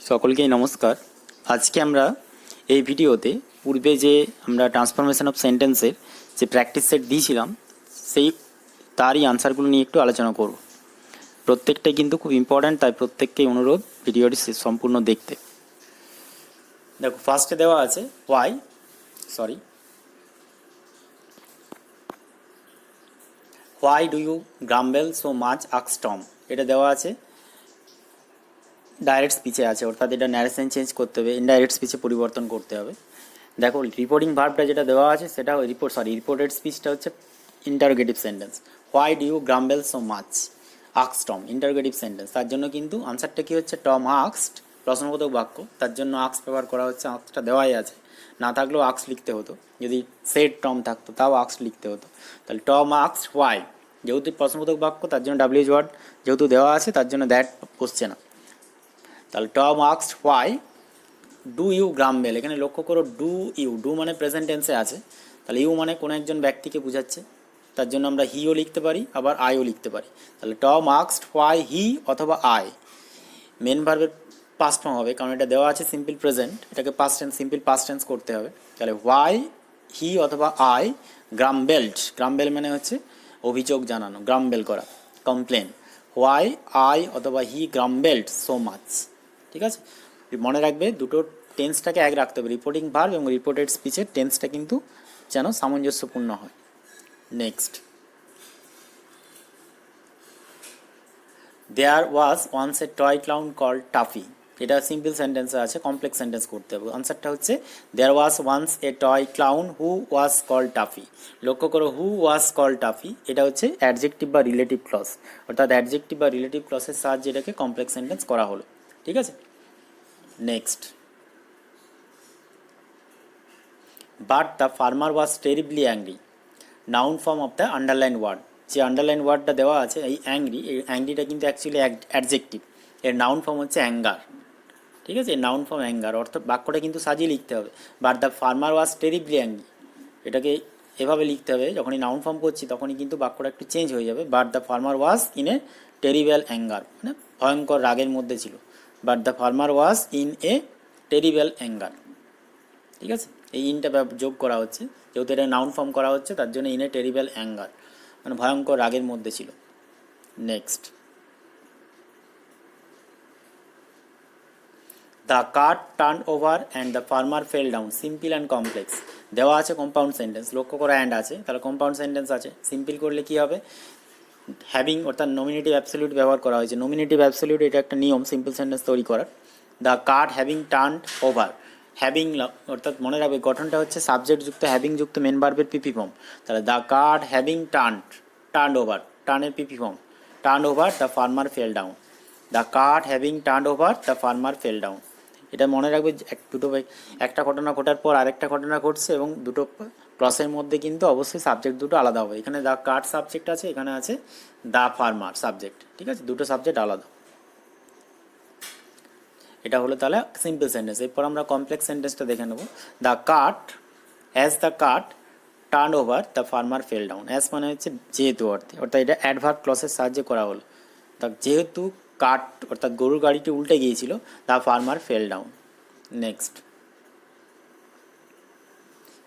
সকলকেই নমস্কার। আজকে আমরা এই ভিডিওতে পূর্বে যে আমরা ট্রান্সফরমেশন অফ সেন্টেন্সের যে প্র্যাকটিস সেট দিয়েছিলাম সেই তারই আনসারগুলো নিয়ে একটু আলোচনা করব। প্রত্যেকটাই কিন্তু খুব ইম্পর্ট্যান্ট, তাই প্রত্যেককেই অনুরোধ ভিডিওটি সম্পূর্ণ দেখতে। দেখো, ফার্স্টে দেওয়া আছে why do you grumble so much asked Tom. এটা দেওয়া আছে ডাইরেক্ট স্পিচে আছে, অর্থাৎ এটা ন্যারেশন চেঞ্জ করতে হবে, ইনডাইরেক্ট স্পিচে পরিবর্তন করতে হবে। দেখো, রিপোর্টিং ভার্বটা যেটা দেওয়া আছে সেটা রিপোর্টেড স্পিচটা হচ্ছে interrogative sentence. Why do you grumble so much asked Tom, interrogative sentence. তার জন্য কিন্তু আনসারটা কি হচ্ছে, টম আস্কড, প্রশ্নবোধক বাক্য, তার জন্য আস্ক ব্যবহার করা হচ্ছে। আস্কটা দেওয়াই আছে, না থাকলেও আস্ক লিখতে হতো। যদি সেড টম থাকতো তাও আস্ক লিখতে হতো। তাহলে টম আস্কড হোয়াই, যেহেতু প্রশ্নবোধক বাক্য তার জন্য ডাব্লিউএইচ ওয়ার্ড যেহেতু দেওয়া আছে তার জন্য দ্যাট বসছে না। তাহলে Tom asked why do you grumble. এখানে লক্ষ্য করো, ডু মানে প্রেজেন্ট টেন্সে আছে, তাহলে ইউ মানে কোনো একজন ব্যক্তিকে বোঝাচ্ছে, তার জন্য আমরা হিও লিখতে পারি, আবার আইও লিখতে পারি। তাহলে টম আস্কড হোয়াই হি অথবা আই, মেন ভার্বের পাস্ট ফর্ম হবে, কারণ এটা দেওয়া আছে সিম্পল প্রেজেন্ট, এটাকে past tense simple past tense করতে হবে। তাহলে হোয়াই হি অথবা আই গ্রাম্বেল মানে হচ্ছে অভিযোগ জানানো, গ্রাম্বেল করা, কমপ্লেন। হোয়াই আই অথবা হি গ্রাম্বেলড সো মাচ। ঠিক আছে, মনে রাখবে দুটো টেন্সটাকে এক রাখতে হবে, রিপোর্টিং ভার্ব এবং রিপোর্টেড স্পিচের টেন্সটা কিন্তু যেন সামঞ্জস্যপূর্ণ হয়। Next, there was once a toy clown called Taffy. এটা সিম্পল সেন্টেন্সে আছে, কমপ্লেক্স সেন্টেন্স করতে হবে। আনসারটা হচ্ছে there was once a toy clown who was called Taffy. লক্ষ্য করো, হু ওয়াজ কল্ড টাফি এটা হচ্ছে অ্যাডজেক্টিভ বা রিলেটিভ ক্লজ, অর্থাৎ অ্যাডজেক্টিভ বা রিলেটিভ ক্লজের সাহায্যে এটাকে কমপ্লেক্স সেন্টেন্স করা হলো। ঠিক আছে, next, but the farmer was terribly angry, noun form of the underline word. যে আন্ডারলাইন ওয়ার্ডটা দেওয়া আছে এই অ্যাংরিটা কিন্তু অ্যাকচুয়ালি অ্যাডজেক্টিভ, এর নাউন ফর্ম হচ্ছে অ্যাঙ্গার। ঠিক আছে, নাউন ফর্ম অ্যাঙ্গার, অর্থাৎ বাক্যটা কিন্তু সাজিয়ে লিখতে হবে। But the farmer was terribly angry, এটাকে এভাবে লিখতে হবে। যখনই নাউন ফর্ম করছি তখনই কিন্তু বাক্যটা একটু চেঞ্জ হয়ে যাবে। But the farmer was in a terrible anger, মানে ভয়ঙ্কর রাগের মধ্যে ছিল। But the farmer was in a terrible anger. ঠিক আছে, এই ইনটা যোগ করা হচ্ছে, যেহেতু এটা নাউন ফর্ম করা হচ্ছে তার জন্য ইন এ টেরিবল অ্যাঙ্গার, মানে ভয়ঙ্কর রাগের মধ্যে ছিল। Next, the cart turn over and the farmer fell down, simple and complex. দেওয়া আছে কম্পাউন্ড সেন্টেন্স, লক্ষ্য করা অ্যান্ড আছে, তাহলে কম্পাউন্ড সেন্টেন্স আছে। সিম্পল করলে কি হবে, হ্যাভিং অর্থাৎ নমিনেটিভ অ্যাবসলিউট ব্যবহার করা হয়েছে। নমিনেটিভ অ্যাবসলিউট এটা একটা নিয়ম সিম্পল সেন্টেন্স তৈরি করার। The cart having turned over, having অর্থাৎ মনে রাখবে গঠনটা হচ্ছে সাবজেক্ট যুক্ত হ্যাভিং যুক্ত মেন ভার্বের পিপি ফর্ম। তাহলে the cart having turned over, টার্নের PP form, turned over the farmer fell down. The cart having turned over the farmer fell down. এটা মনে রাখবে, একটা ঘটনা ঘটার পর আরেকটা ঘটনা ঘটছে এবং দুটো ক্লসের মধ্যে কিন্তু অবশ্যই সাবজেক্ট দুটো আলাদা হবে। এখানে দ্য কার্ট সাবজেক্ট আছে, এখানে আছে দ্য ফার্মার সাবজেক্ট। ঠিক আছে, দুটো সাবজেক্ট আলাদা। এটা হলো তাহলে সিম্পল সেন্টেন্স। এরপর আমরা কমপ্লেক্স সেন্টেন্সটা দেখে নেব। The cart, as the cart turn over the farmer fell down. As মানে হচ্ছে যেহেতু অর্থে, অর্থাৎ এটা অ্যাডভার্ব ক্লসের সাহায্যে করা হলো। তা যেহেতু কার্ট অর্থাৎ গরুর গাড়িটি উল্টে গিয়েছিল, the farmer fell down. Next,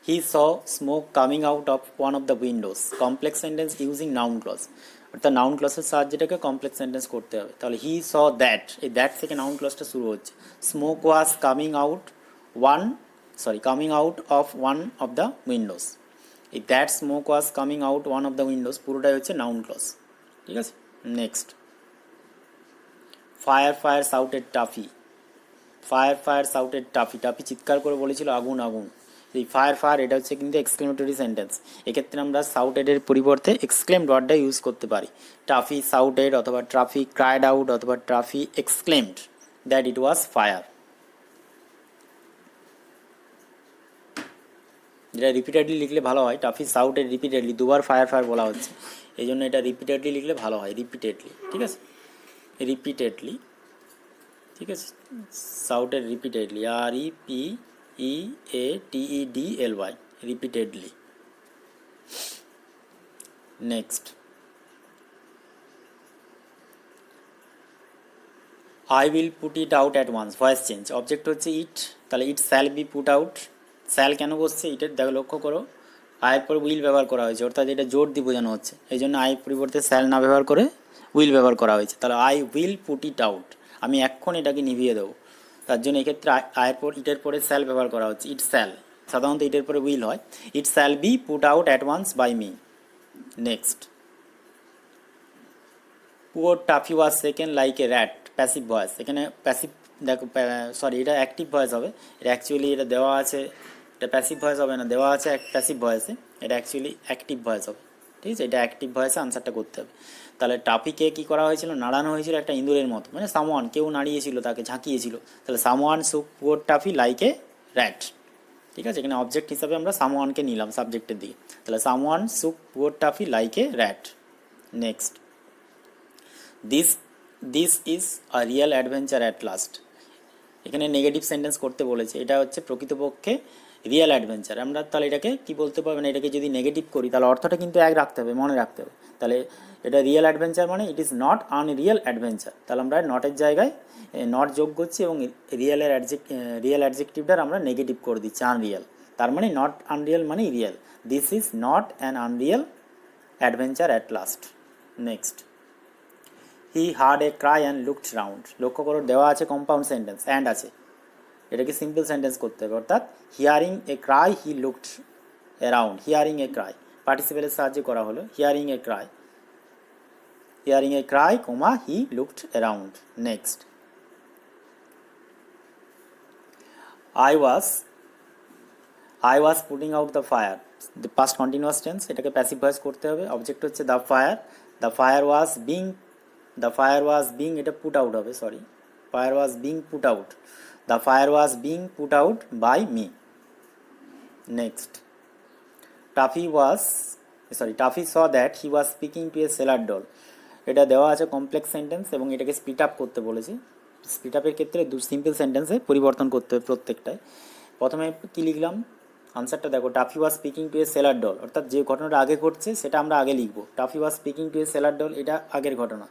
he saw smoke coming out of one of the windows. Complex sentence using noun clause, অর্থাৎ নাউন ক্লসের সাহায্যে এটাকে কমপ্লেক্স সেন্টেন্স করতে হবে। তাহলে হি স দ্যাট, এই দ্যাট থেকে নাউন ক্লসটা শুরু হচ্ছে। Smoke was coming out of one of the windows. এই that smoke was coming out one of the windows পুরোটাই হচ্ছে নাউন ক্লজ। ঠিক আছে, next, fire shouted toffee. Fire shouted toffee, toffee চিৎকার করে বলেছিল আগুন আগুন। এই ফায়ার এটা হচ্ছে কিন্তু এক্সক্লেমেটরি সেন্টেন্স। এক্ষেত্রে আমরা সাউটেডের পরিবর্তে এক্সক্লেমড ওয়ার্ডটা ইউজ করতে পারি। টাফি সাউটেড অথবা ট্রাফি ক্রাইড আউট অথবা Taffy exclaimed that it was fire. যেটা রিপিটেডলি লিখলে ভালো হয়, টাফি সাউটেড রিপিটেডলি, দুবার ফায়ার বলা হচ্ছে, এই জন্য এটা রিপিটেডলি লিখলে ভালো হয়, রিপিটেডলি। ঠিক আছে, রিপিটেডলি। ঠিক আছে, shouted repeatedly, REPEATEDLY, repeatedly. Next, I will put it out at once, voice change, object হচ্ছে ইট, তাহলে it shall be put out. Shall কেন বসছে ইটের, দেখো লক্ষ্য করো আয়ের পর উইল ব্যবহার করা হয়েছে, অর্থাৎ এটা জোর দিয়ে বোঝানো হচ্ছে, এই জন্য আই পরিবর্তে শ্যাল না ব্যবহার করে উইল ব্যবহার করা হয়েছে। তাহলে I will put it out, আমি এখন এটাকে নিভিয়ে দেবো, তার জন্য এক্ষেত্রে আয়ের পর ইটের পরে শ্যাল ব্যবহার করা হচ্ছে, ইট শ্যাল, সাধারণত ইটের পরে উইল হয়। It shall be put out at once by me. Next, poor Taffy was second like a rat, passive voice, এখানে প্যাসিভ, দেখো সরি এটা অ্যাক্টিভ ভয়েস হবে, এটা অ্যাকচুয়ালি এটা দেওয়া আছে, এটা প্যাসিভ ভয়েস হবে না, দেওয়া আছে প্যাসিভ ভয়েসে, এটা অ্যাকচুয়ালি অ্যাক্টিভ ভয়েস হবে, ঠিক আছে, এটা অ্যাক্টিভ ভয়েসে আনসারটা করতে হবে। তাহলে টাফিকে কী করা হয়েছিল, নাড়ানো হয়েছিল একটা ইঁদুরের মতো, মানে সামওয়ান কেউ নাড়িয়েছিল, তাকে ঝাঁকিয়েছিল, তাহলে someone shook poor Taffy like a rat, ঠিক আছে, এখানে অবজেক্ট হিসাবে আমরা সামওয়ানকে নিলাম সাবজেক্টের দিকে, তাহলে someone shook poor Taffy like a rat. Next, this this is a real adventure at last, এখানে নেগেটিভ সেন্টেন্স করতে বলেছে, এটা হচ্ছে প্রকৃতপক্ষে রিয়েল অ্যাডভেঞ্চার, আমরা তাহলে এটাকে কী বলতে পারবেন, এটাকে যদি নেগেটিভ করি তাহলে অর্থটা কিন্তু এক রাখতে হবে, মনে রাখতে হবে, তাহলে এটা রিয়েল অ্যাডভেঞ্চার মানে it is not Unreal adventure, তাহলে আমরা নটের জায়গায় নট যোগ করছি এবং রিয়েল অ্যাডজেক্টিভটার আমরা নেগেটিভ করে দিচ্ছি আনরিয়েল, তার মানে নট আনরিয়েল মানে real, this is not an Unreal adventure at last. Next, he heard A Cry and looked round, লক্ষ্য করো দেওয়া আছে কম্পাউন্ড সেন্টেন্স অ্যান্ড আছে, এটাকে সিম্পল সেন্টেন্স করতে হবে, অর্থাৎ hearing a cry he looked around, hearing a cry পার্টিসিপেলের সাহায্যে করা হলো, hearing a cry comma he looked around. Next, I was putting out the fire, the past continuous tense, এটাকে প্যাসিভ ভয়েস করতে হবে, অবজেক্ট হচ্ছে দ্য ফায়ার ওয়াজ বিং, এটা put out হবে, sorry fire was being put out, the fire was being put out by me. Next, Taffy saw that he was speaking two A seller doll, এটা দেওয়া আছে complex sentence এবং এটাকে speed up করতে বলেছে, speed আপের ক্ষেত্রে সিম্পল সেন্টেন্সে পরিবর্তন করতে হবে প্রত্যেকটায়। প্রথমে কী লিখলাম, আনসারটা দেখো, টাফি ওয়াজ স্পিকিং টু এ সেলার ডল, অর্থাৎ যে ঘটনাটা আগে ঘটছে সেটা আমরা আগে লিখবো, টাফি ওয়াজ স্পিকিং টু এ সেলার ডল এটা আগের ঘটনা,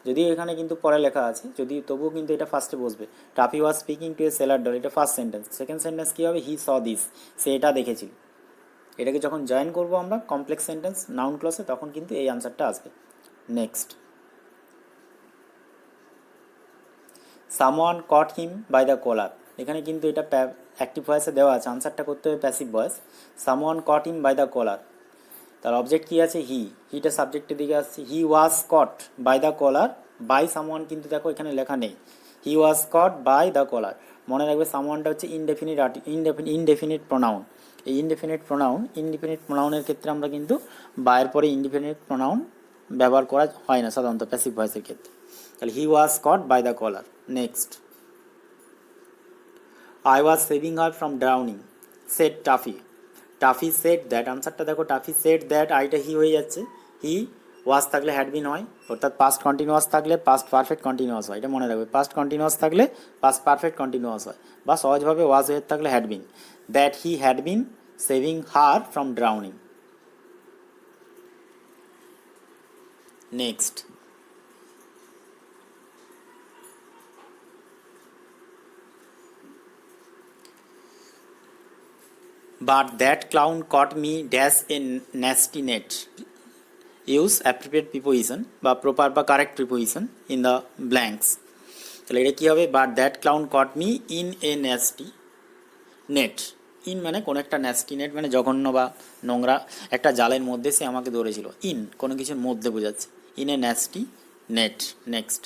যদিও এখানে কিন্তু পরে লেখা আছে, যদি তবুও কিন্তু এটা ফার্স্টে বসবে, টাফি ওয়াজ স্পিকিং টু এ সেলার ডল, এটা ফার্স্ট সেন্টেন্স। সেকেন্ড সেন্টেন্স কী হবে, হি স দিস, সে এটা দেখেছিল, এটাকে যখন জয়েন করবো আমরা কমপ্লেক্স সেন্টেন্স নাউন ক্লসে তখন কিন্তু এই আনসারটা আসবে। Next, someone caught him by the collar, এখানে কিন্তু এটা অ্যাক্টিভ ভয়েসে দেওয়া আছে, আনসারটা করতে হবে passive voice, someone caught him by the collar, তার অবজেক্ট কী আছে, হিটা সাবজেক্টের দিকে আসছে, he was caught by the collar, by someone কিন্তু দেখো এখানে লেখা নেই, হি ওয়াজ কট বাই দ্য কলার, মনে রাখবে সামওয়ানটা হচ্ছে ইনডেফিনিট প্রোনাউন, এই ইনডেফিনিট প্রোনাউনের ক্ষেত্রে আমরা কিন্তু বাইয়ের পরে ইনডেফিনিট প্রোনাউন ব্যবহার করা হয় না সাধারণত প্যাসিভ ভয়েসের ক্ষেত্রে, তাহলে he was caught by the collar. Next, I was saving her from drowning said Taffy said that, আনসারটা দেখো টাফি সেড দ্যাট, আইটা হি হয়ে যাচ্ছে, হি ওয়াজ থাকলে হ্যাড বিন হয়, অর্থাৎ পাস্ট কন্টিনিউয়াস থাকলে পাস্ট পারফেক্ট কন্টিনিউয়াস হয়, এটা মনে রাখবে, পাস্ট কন্টিনিউয়াস থাকলে পাস্ট পারফেক্ট কন্টিনিউয়াস হয়, বা সহজভাবে ওয়াজ হয়ে থাকলে had been, that he had been saving her from drowning. Next, but that clown caught me dash a nasty net, use appropriate preposition বা proper বা correct preposition in the blanks, তাহলে এটা কী হবে, but that clown caught me in a nasty net, in মানে কোনো একটা nasty net মানে জঘন্য বা নোংরা একটা জালের মধ্যে সে আমাকে ধরেছিল, ইন কোনো কিছুর মধ্যে বোঝাচ্ছে, in a nasty net. Next,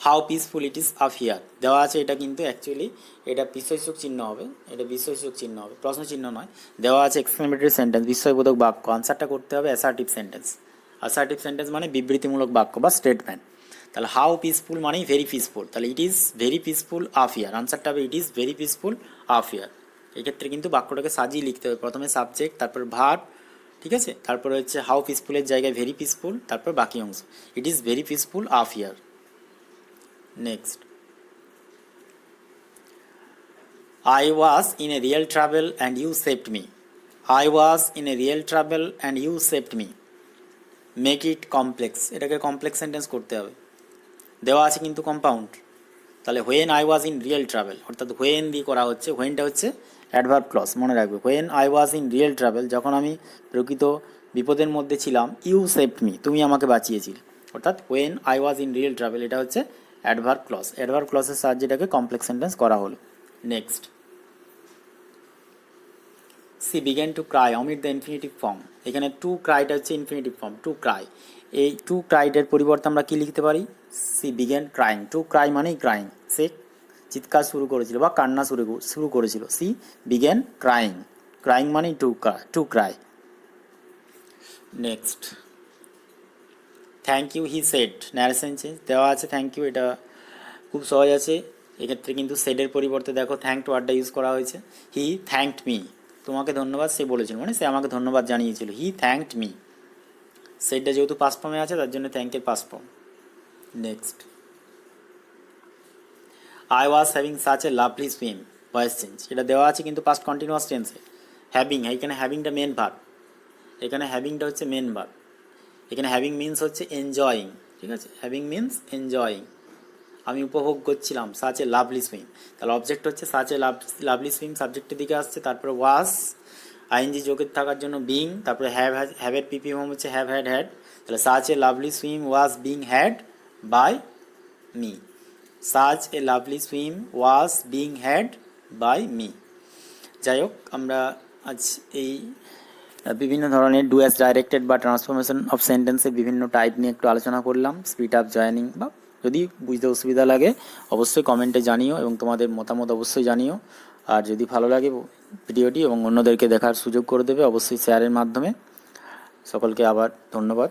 how peaceful it is up here, দেওয়া আছে, এটা কিন্তু অ্যাকচুয়ালি এটা বিস্ময়সূচক চিহ্ন হবে, এটা বিস্ময়সূচক চিহ্ন হবে, প্রশ্ন চিহ্ন নয়, দেওয়া আছে এক্সক্লেমেটরি সেন্টেন্স, বিস্ময়বোধক বাক্য, আনসারটা করতে হবে অ্যাসার্টিভ সেন্টেন্স মানে বিবৃতিমূলক বাক্য বা স্টেটমেন্ট, তাহলে হাউ পিসফুল মানেই ভেরি পিসফুল, তাহলে it is very peaceful up here, আনসারটা হবে it is very peaceful up here. এক্ষেত্রে কিন্তু বাক্যটাকে সাজিয়ে লিখতে হবে, প্রথমে সাবজেক্ট, তারপর ভার্ব, ঠিক আছে, তারপরে হচ্ছে হাউ পিসফুলের জায়গায় ভেরি পিসফুল, তারপর বাকি অংশ, it is very peaceful up here. Next, I was in a real trouble and you saved me. I was in a real trouble and you saved me. Make it complex, এটাকে complex sentence করতে হবে, দেওয়া আছে কিন্তু compound, তাহলে when I was in real travel, অর্থাৎ when দিয়ে করা হচ্ছে, হোয়েনটা হচ্ছে অ্যাডভার্ব ক্লজ, মনে রাখবে। When I was in real travel, যখন আমি প্রকৃত বিপদের মধ্যে ছিলাম, ইউ সেভড মি, তুমি আমাকে বাঁচিয়েছিলে, অর্থাৎ when I was in real travel, এটা হচ্ছে অ্যাডভার্ব ক্লজ। অ্যাডভার্ব ক্লজের সাহায্যে এটাকে কমপ্লেক্স সেন্টেন্স করা হলো। Next, she began to cry, omit the infinitive form. এখানে টু ক্রাইটা হচ্ছে ইনফিনিটিভ ফর্ম, টু ক্রাই। এই টু ক্রাইডের পরিবর্তে আমরা কী লিখতে পারি? She began crying. To cry মানেই ক্রাইং, সে চিৎকার শুরু করেছিল বা কান্না শুরু করেছিল। সি বিগ্যান ক্রাইং, ক্রাইং মানেই to cry. Next, thank you he said, narration change দেওয়া আছে থ্যাংক ইউ, এটা খুব সহজ আছে। এক্ষেত্রে কিন্তু সেডের পরিবর্তে দেখো থ্যাঙ্কড ওয়ার্ডটা ইউজ করা হয়েছে। হি থ্যাঙ্কড মি, তোমাকে ধন্যবাদ সে বলেছিল, মানে সে আমাকে ধন্যবাদ জানিয়েছিল। হি থ্যাঙ্কড মি, সেডটা যেহেতু পাস্ট ফর্মে আছে তার জন্য থ্যাঙ্কের past form. Next, I was having such a lovely swim, voice change, এটা দেওয়া আছে কিন্তু পাস্ট কন্টিনিউয়াস টেন্সে। হ্যাভিং, এখানে হ্যাভিংটা মেন ভার্ব, এখানে হ্যাভিংটা হচ্ছে মেন ভার্ব। এখানে হ্যাভিং মিন্স হচ্ছে এনজয়িং, ঠিক আছে, হ্যাভিং মিন্স এনজয়িং, আমি উপভোগ করছিলাম সাচ এ লাভলি সুইম। তাহলে অবজেক্ট হচ্ছে সাচ এ লাভলি সুইম, সাবজেক্টের দিকে আসছে, তারপরে ওয়াজ আইএনজি যোগের থাকার জন্য বিং, তারপরে হ্যাভের পিপি ফর্ম হচ্ছে হ্যাভ হ্যাড হ্যাড। তাহলে such a lovely swim was being had by me, such a lovely swim was being had by me. যাই হোক, আমরা আজ এই বিভিন্ন ধরনের ডু অ্যাজ ডাইরেক্টেড বা ট্রান্সফরমেশন অফ সেন্টেন্সের বিভিন্ন টাইপ নিয়ে একটু আলোচনা করলাম। স্পিড আপ, জয়েনিং, বা যদি বুঝতে অসুবিধা লাগে অবশ্যই কমেন্টে জানিও এবং তোমাদের মতামত অবশ্যই জানিও। আর যদি ভালো লাগে ভিডিওটি এবং অন্যদেরকে দেখার সুযোগ করে দেবে অবশ্যই শেয়ারের মাধ্যমে। সকলকে আবার ধন্যবাদ।